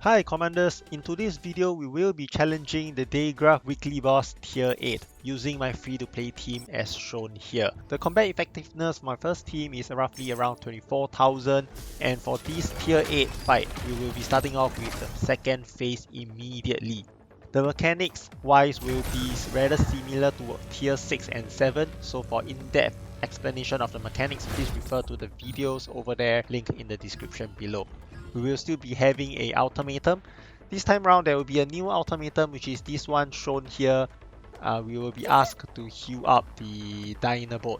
Hi Commanders, in today's video we will be challenging the Deichgraf weekly boss tier 8 using my free-to-play team as shown here. The combat effectiveness for my first team is roughly around 24,000, and for this tier 8 fight we will be starting off with the second phase immediately. The mechanics wise will be rather similar to tier 6 and 7, so for in-depth explanation of the mechanics please refer to the videos over there, link in the description below. We will still be having a ultimatum. This time around there will be a new ultimatum, which is this one shown here. We will be asked to heal up the Dynabot.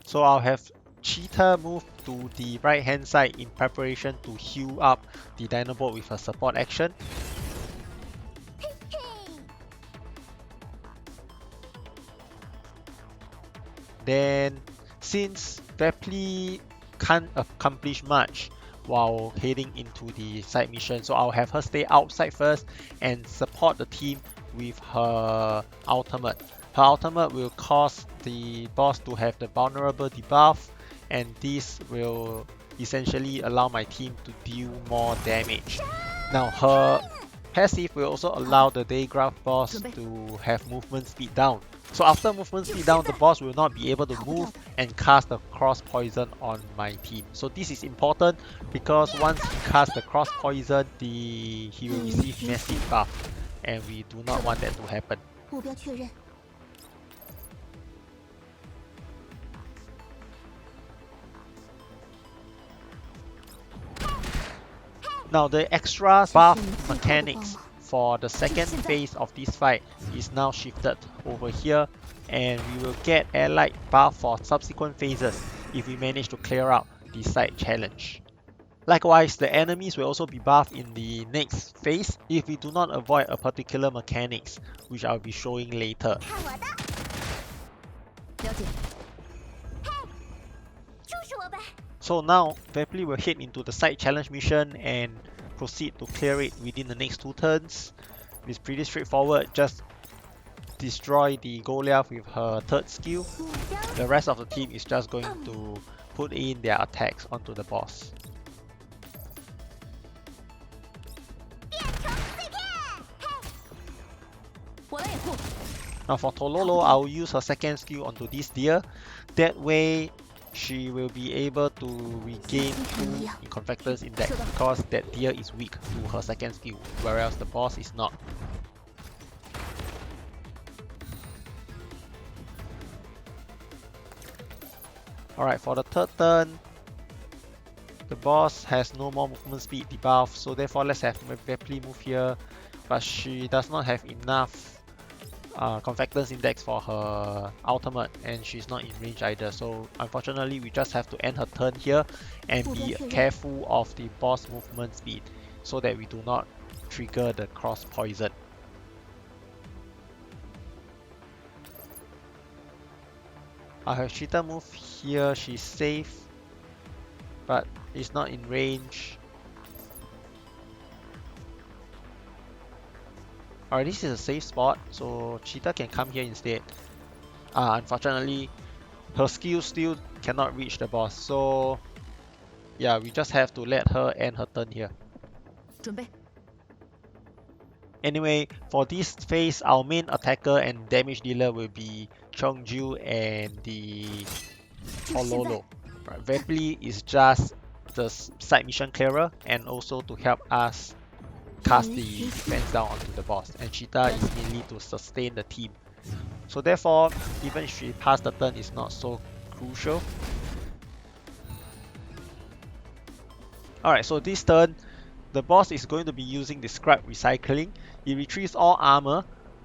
So I'll have Cheetah move to the right hand side in preparation to heal up the Dynabot with a support action. Then since Vepli can't accomplish much while heading into the side mission, so I'll have her stay outside first and support the team with her ultimate. Her ultimate will cause the boss to have the vulnerable debuff, and this will essentially allow my team to deal more damage. Now her passive will also allow the Deichgraf boss to have movement speed down. So after movement speed down, the boss will not be able to move and cast the cross poison on my team. So this is important because once he casts the cross poison, he will receive massive buff, and we do not want that to happen. Now the extra buff mechanics for the second phase of this fight is now shifted over here, and we will get allied buff for subsequent phases if we manage to clear out the side challenge. Likewise, the enemies will also be buffed in the next phase if we do not avoid a particular mechanics, which I'll be showing later. So now Vepli will head into the side challenge mission and proceed to clear it within the next 2 turns. It's pretty straightforward, just destroy the Goliath with her third skill. The rest of the team is just going to put in their attacks onto the boss. Now for Tololo, I'll use her second skill onto this deer. That way she will be able to regain 2 Confectors Index because that deer is weak to her second skill, whereas the boss is not. Alright, for the third turn, the boss has no more movement speed debuff, so therefore let's have Vepli move here, but she does not have enough Confectors Index for her ultimate, and she's not in range either, so unfortunately we just have to end her turn here and be careful of the boss movement speed so that we do not trigger the cross poison. I have Cheetah move here, she's safe but is not in range. Alright, this is a safe spot, so Cheetah can come here instead. Unfortunately, her skill still cannot reach the boss, so yeah, we just have to let her end her turn here. Anyway, for this phase, our main attacker and damage dealer will be Chongju and the Tololo. Right, Vepli is just the side mission clearer and also to help us cast the defense down onto the boss, and Cheetah is mainly to sustain the team. So therefore, even if she passed the turn, is not so crucial. Alright, so this turn, the boss is going to be using the Scribe Recycling. It retrieves all armor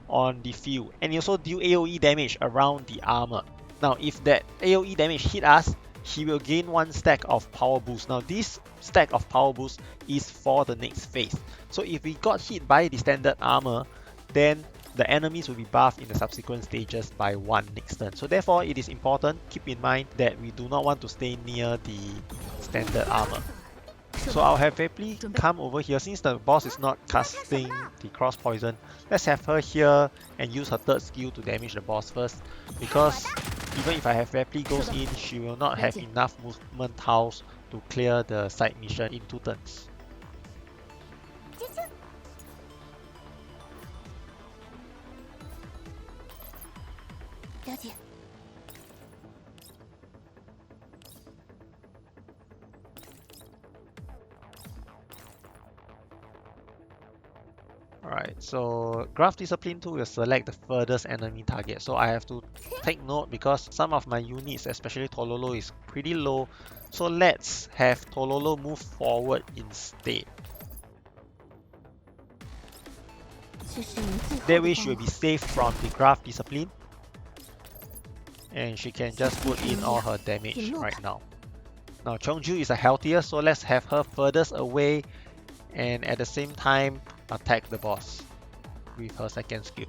on the field, and it also deal AoE damage around the armor. Now if that AoE damage hit us, he will gain 1 stack of power boost. Now this stack of power boost is for the next phase. So if we got hit by the standard armor, then the enemies will be buffed in the subsequent stages by 1 next turn. So therefore it is important, keep in mind that we do not want to stay near the standard armor. So I'll have Vepli come over here. Since the boss is not casting the cross poison, let's have her here and use her third skill to damage the boss first, because even if I have Vepli goes in, she will not have enough movement tiles to clear the side mission in 2 turns. Alright, so Graph Discipline 2 will select the furthest enemy target. So I have to take note because some of my units, especially Tololo, is pretty low. So let's have Tololo move forward instead. That way she will be safe from the Graph Discipline. And she can just put in all her damage right now. Now Chongju is a healthier, so let's have her furthest away and at the same time attack the boss with her second skill.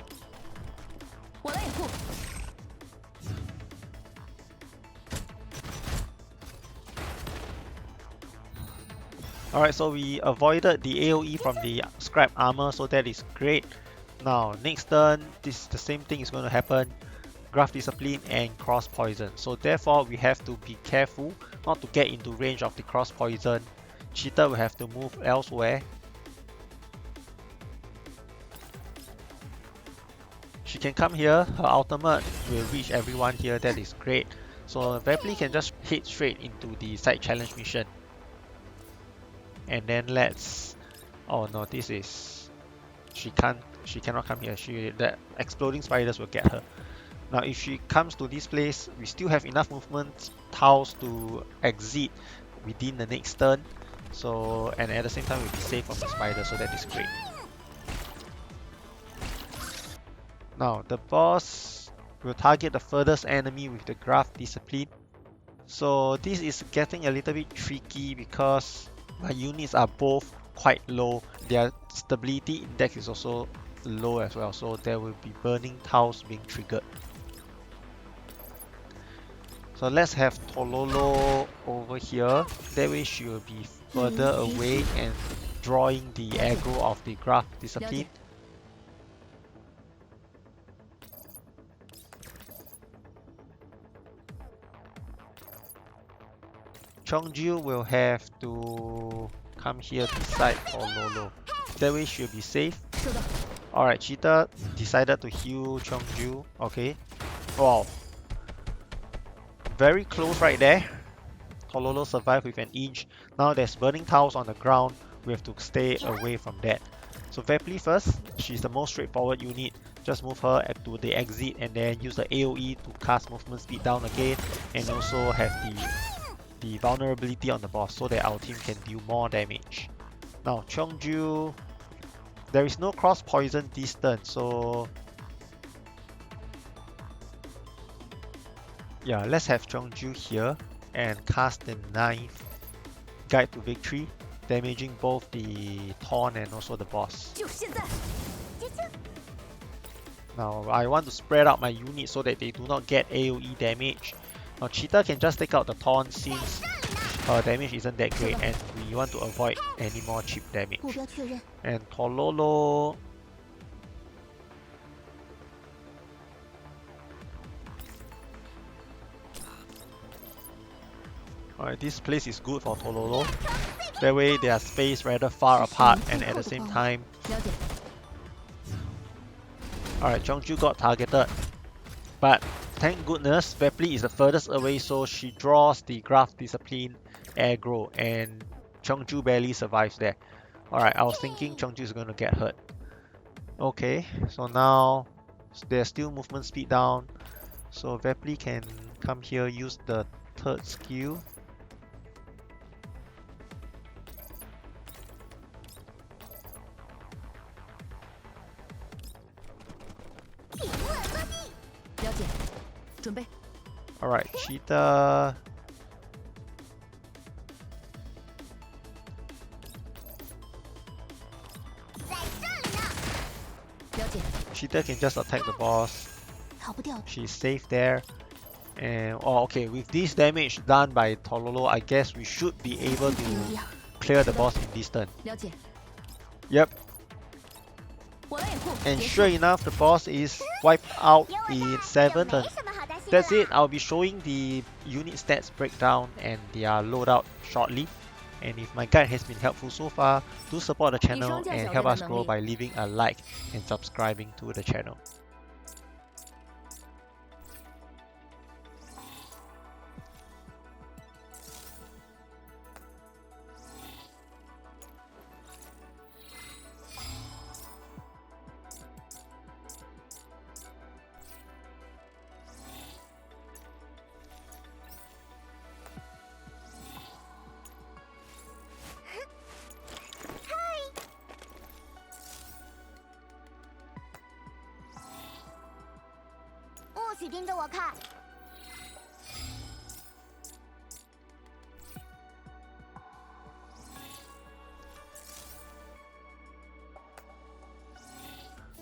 Alright, so we avoided the AoE from the scrap armor, so that is great. Now next turn, the same thing is going to happen. Graph Discipline and Cross Poison. So therefore we have to be careful not to get into range of the Cross Poison. Cheetah will have to move elsewhere. She can come here, her ultimate will reach everyone here, that is great. So Vepli can just hit straight into the side challenge mission. And then let's... oh no, this is... she cannot come here, the exploding spiders will get her. Now if she comes to this place, we still have enough movement tiles to exit within the next turn. So, and at the same time we'll be safe from the spider, so that is great. Now the boss will target the furthest enemy with the Graph Discipline. So this is getting a little bit tricky because my units are both quite low. Their stability index is also low as well, so there will be burning tiles being triggered. So let's have Tololo over here. That way she will be further away and drawing the aggro of the Graph Discipline. Chongju will have to come here beside Tololo. That way she'll be safe. Alright, Cheetah decided to heal Chongju. Okay. Wow. Very close right there. Tololo survived with an inch. Now there's burning tiles on the ground. We have to stay away from that. So Vepli first. She's the most straightforward unit. Just move her to the exit and then use the AoE to cast movement speed down again. And also have the vulnerability on the boss so that our team can deal more damage. Now Chongju, there is no cross poison this turn, so yeah, let's have Chongju here and cast the knife, Guide to Victory, damaging both the Thorn and also the boss. Now I want to spread out my units so that they do not get AoE damage. Now Cheetah can just take out the Thorn since her damage isn't that great and we want to avoid any more cheap damage. And Tololo... alright, this place is good for Tololo. That way they are spaced rather far apart and at the same time... alright, Chongju got targeted. But thank goodness, Vepli is the furthest away, so she draws the Graph Discipline aggro and Chongju barely survives there. Alright, I was thinking Chongju is going to get hurt. Okay, so now there's still movement speed down. So Vepli can come here, use the third skill. Alright, Cheetah... Cheetah can just attack the boss. She's safe there. And oh, okay, with this damage done by Tololo, I guess we should be able to clear the boss in this turn. Yep. And sure enough, the boss is wiped out in 7 turns. That's it. I'll be showing the unit stats breakdown and their loadout shortly. And if my guide has been helpful so far, do support the channel and help us grow by leaving a like and subscribing to the channel.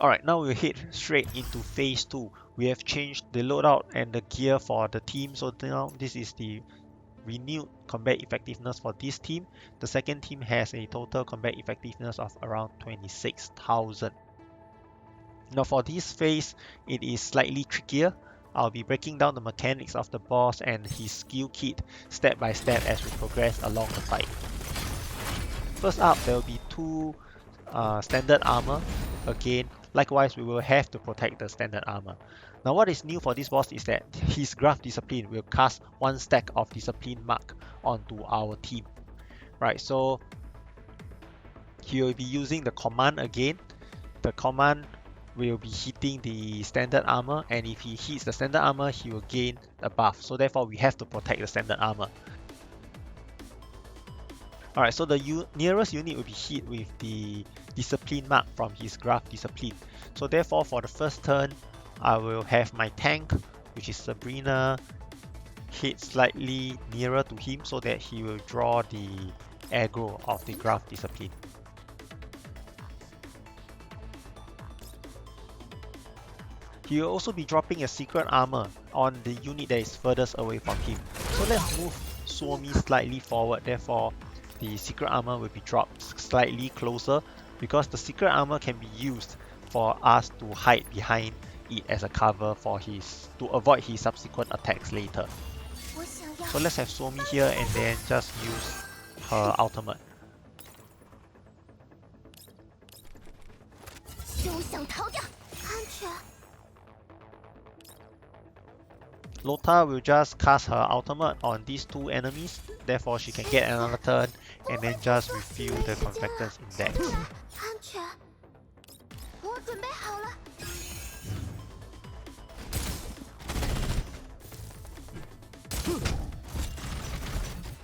Alright, now we'll head straight into phase 2. We have changed the loadout and the gear for the team, so now this is the renewed combat effectiveness for this team. The second team has a total combat effectiveness of around 26,000. Now for this phase, it is slightly trickier. I'll be breaking down the mechanics of the boss and his skill kit step by step as we progress along the fight. First up, there will be 2 standard armor. Again, likewise, we will have to protect the standard armor. Now what is new for this boss is that his Graph Discipline will cast 1 stack of Discipline Mark onto our team. Right, so he will be using the command again. The command will be hitting the standard armor, and if he hits the standard armor, he will gain a buff. So therefore, we have to protect the standard armor. Alright, so the nearest unit will be hit with the Discipline Mark from his Graph Discipline. So therefore, for the first turn, I will have my tank, which is Sabrina, hit slightly nearer to him so that he will draw the aggro of the Graph Discipline. He will also be dropping a secret armor on the unit that is furthest away from him. So let's move Suomi slightly forward, therefore the secret armor will be dropped slightly closer because the secret armor can be used for us to hide behind it as a cover for to avoid his subsequent attacks later. So let's have Suomi here and then just use her ultimate. Lota will just cast her ultimate on these 2 enemies, therefore she can get another turn and then just refill the Confectance Index.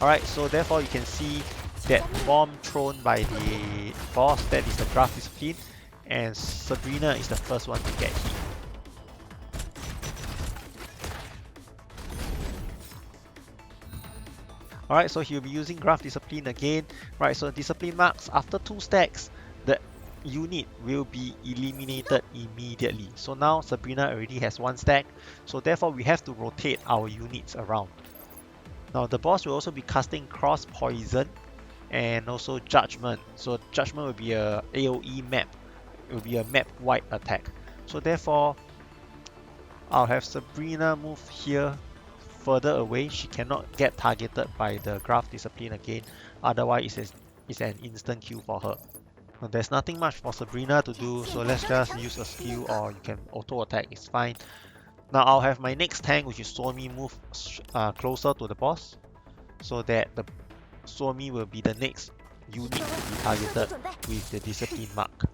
Alright, so therefore you can see that bomb thrown by the boss, that is the Graph Discipline, and Sabrina is the first one to get hit. Alright, so he'll be using Graph Discipline again. Right, so Discipline Marks, after 2 stacks, the unit will be eliminated immediately. So now Sabrina already has 1 stack, so therefore we have to rotate our units around. Now the boss will also be casting Cross Poison and also Judgment. So Judgment will be a AoE map. It will be a map-wide attack. So therefore, I'll have Sabrina move here further away. She cannot get targeted by the Graph Discipline again, otherwise it's an instant kill for her. Now, there's nothing much for Sabrina to do, so let's just use a skill or you can auto attack, it's fine. Now I'll have my next tank, which is Suomi, move closer to the boss so that the Suomi will be the next unit to be targeted with the Discipline Mark.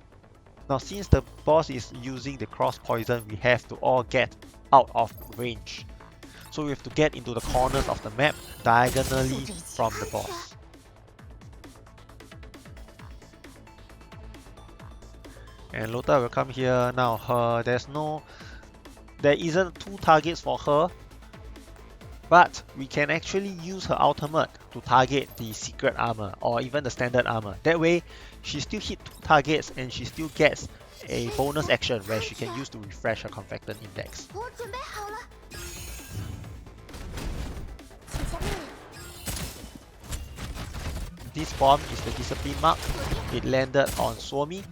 Now since the boss is using the Cross Poison, we have to all get out of range. So we have to get into the corners of the map diagonally from the boss. And Lota will come here. Now there isn't 2 targets for her, but we can actually use her ultimate to target the secret armor or even the standard armor. That way she still hit 2 targets and she still gets a bonus action where she can use to refresh her Confectant Index. This bomb is the Discipline Mark. It landed on Suomi,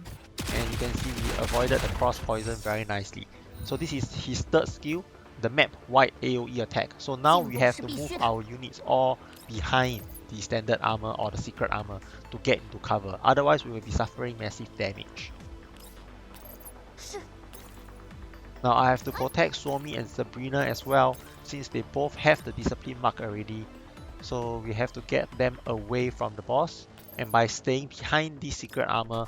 and you can see we avoided the Cross Poison very nicely. So this is his 3rd skill, the map-wide AoE attack. So now we have to move our units all behind the standard armor or the secret armor to get into cover. Otherwise, we will be suffering massive damage. Now I have to protect Suomi and Sabrina as well, since they both have the discipline mark already. So we have to get them away from the boss, and by staying behind this secret armor,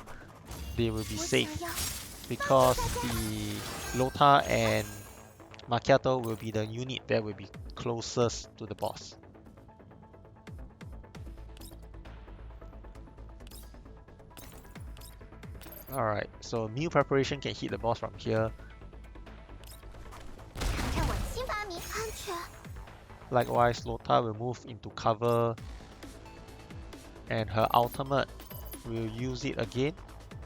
they will be safe, because the Lota and Macchiato will be the unit that will be closest to the boss. Alright, so meal preparation can hit the boss from here. Likewise, Lota will move into cover, and her ultimate will use it again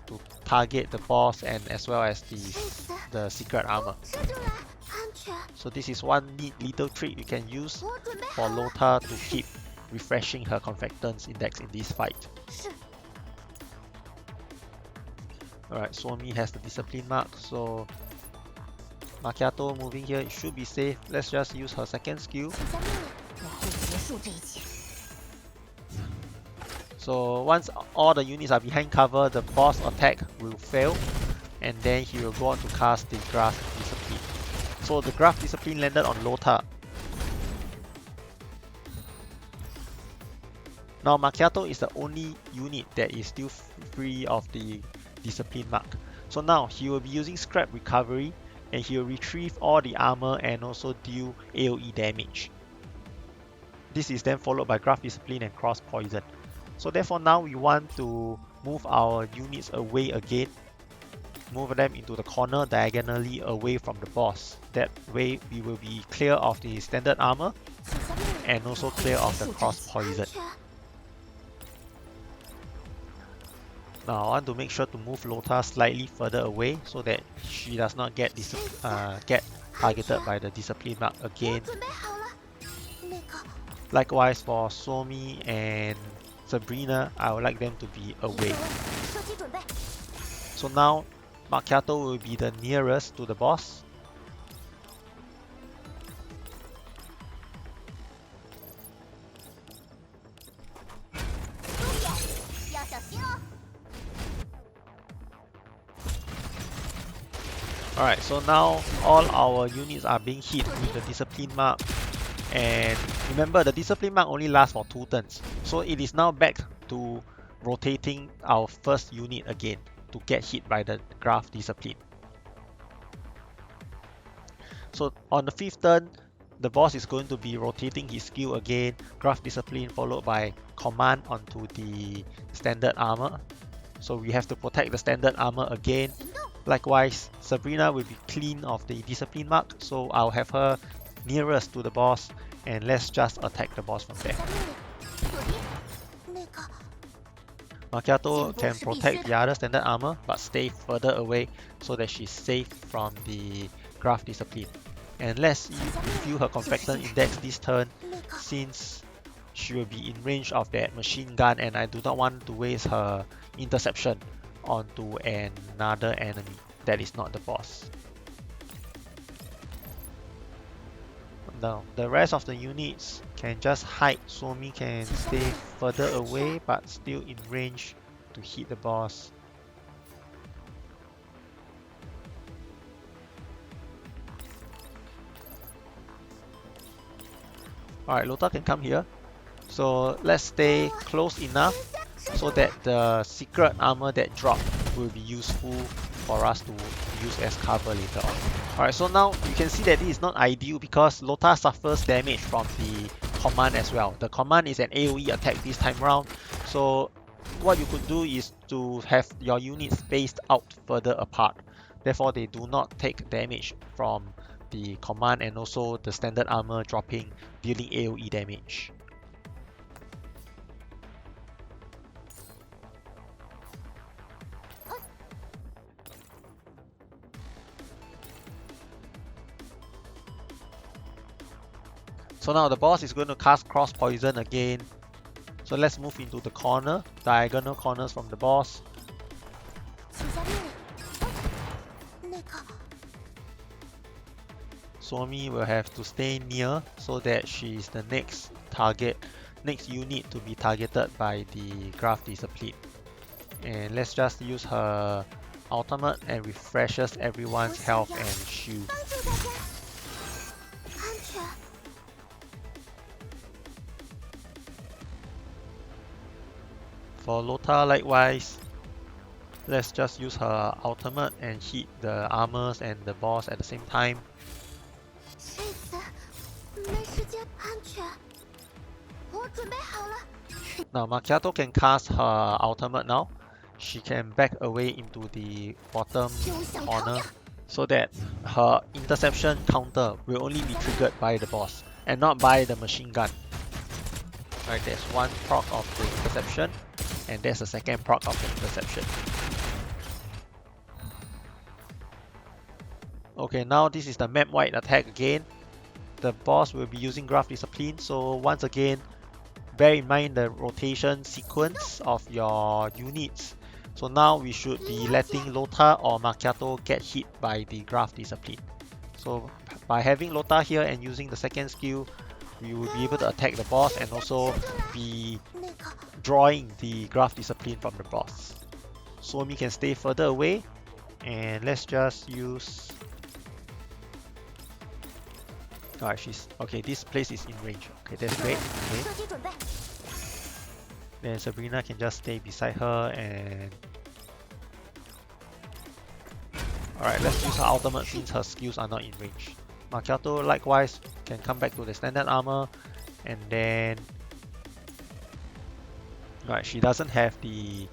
to target the boss and as well as the secret armor. So this is one neat little trick you can use for Lota to keep refreshing her confectance index in this fight. Alright, Suomi has the discipline mark, so Macchiato moving here, it should be safe. Let's just use her second skill. So once all the units are behind cover, the boss attack will fail, and then he will go on to cast the Graf Discipline. So the Graf Discipline landed on Lota. Now Macchiato is the only unit that is still free of the discipline mark. So now he will be using Scrap Recovery, and he will retrieve all the armor and also deal AoE damage. This is then followed by Graf Discipline and Cross Poison. So therefore now we want to move our units away again. Move them into the corner diagonally away from the boss. That way we will be clear of the standard armor and also clear of the Cross Poison. Now I want to make sure to move Lota slightly further away so that she does not get targeted by the discipline mark again. Likewise for Suomi and Sabrina, I would like them to be away. So now Macchiato will be the nearest to the boss. Alright, so now all our units are being hit with the discipline mark, and remember the discipline mark only lasts for 2 turns, so it is now back to rotating our first unit again to get hit by the Graf Discipline. So on the 5th turn, the boss is going to be rotating his skill again, Graf Discipline followed by Command onto the standard armor. So we have to protect the standard armor again. Likewise, Sabrina will be clean of the discipline mark, so I'll have her nearest to the boss, and let's just attack the boss from there. Macchiato can protect the other standard armor but stay further away so that she's safe from the Graf Discipline. And let's review her confectant index this turn, since she will be in range of that machine gun and I do not want to waste her interception onto another enemy that is not the boss. Now the rest of the units can just hide. Suomi can stay further away but still in range to hit the boss. Alright, Lota can come here. So let's stay close enough so that the secret armor that dropped will be useful for us to use as cover later on. Alright, so now you can see that this is not ideal because Lota suffers damage from the command as well. The command is an AoE attack this time round, so what you could do is to have your units spaced out further apart. Therefore they do not take damage from the command and also the standard armor dropping, dealing AoE damage. So now the boss is going to cast Cross Poison again. So let's move into the corner, diagonal corners from the boss. Suomi will have to stay near so that she is the next target. next unit to be targeted by the Graph Discipline. And let's just use her ultimate and refreshes everyone's health and shield. For Lota likewise, let's just use her ultimate and hit the armors and the boss at the same time. Now Macchiato can cast her ultimate now. She can back away into the bottom corner so that her interception counter will only be triggered by the boss and not by the machine gun. Alright, there's one proc of the interception and there's a second proc of the interception. Okay, now this is the map wide attack again. The boss will be using Graph Discipline, so once again bear in mind the rotation sequence of your units. So now we should be letting Lota or Macchiato get hit by the Graph Discipline. So by having Lota here and using the second skill, we will be able to attack the boss and also be drawing the Graph Discipline from the boss. Suomi can stay further away, and let's just use... Alright, she's... Okay, this place is in range. Okay, that's great. Okay. Then Sabrina can just stay beside her and... Alright, let's use her ultimate since her skills are not in range. Macchiato likewise can come back to the standard armor, and then... Alright, she doesn't have the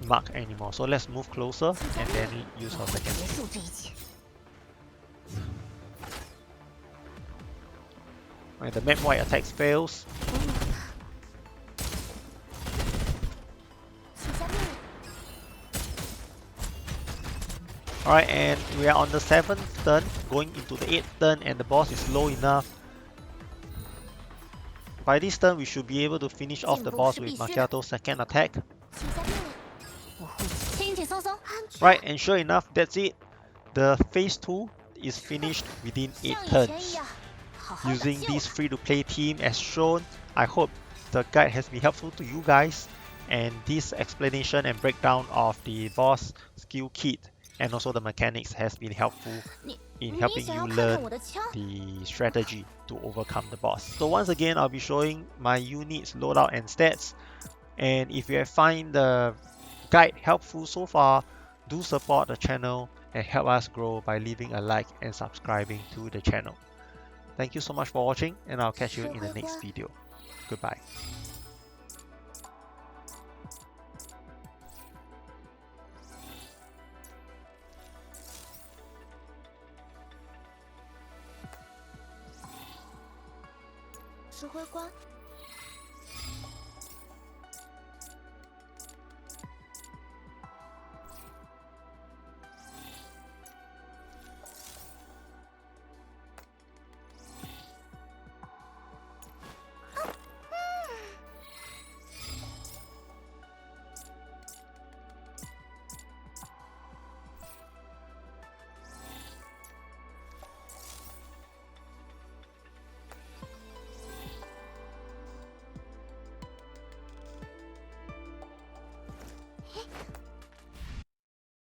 mark anymore, so let's move closer and then use her second skill. Alright, the map wide attacks fails. Alright, and we are on the 7th turn, going into the 8th turn, and the boss is low enough. By this turn, we should be able to finish off the boss with Macchiato's second attack. Right, and sure enough, that's it. The phase 2 is finished within 8 turns. Using this free-to-play team as shown, I hope the guide has been helpful to you guys, and this explanation and breakdown of the boss skill kit and also the mechanics has been helpful in helping you learn the strategy to overcome the boss. So once again, I'll be showing my units, loadout and stats, and if you have find the guide helpful so far, do support the channel and help us grow by leaving a like and subscribing to the channel. Thank you so much for watching, and I'll catch you in the next video. Goodbye.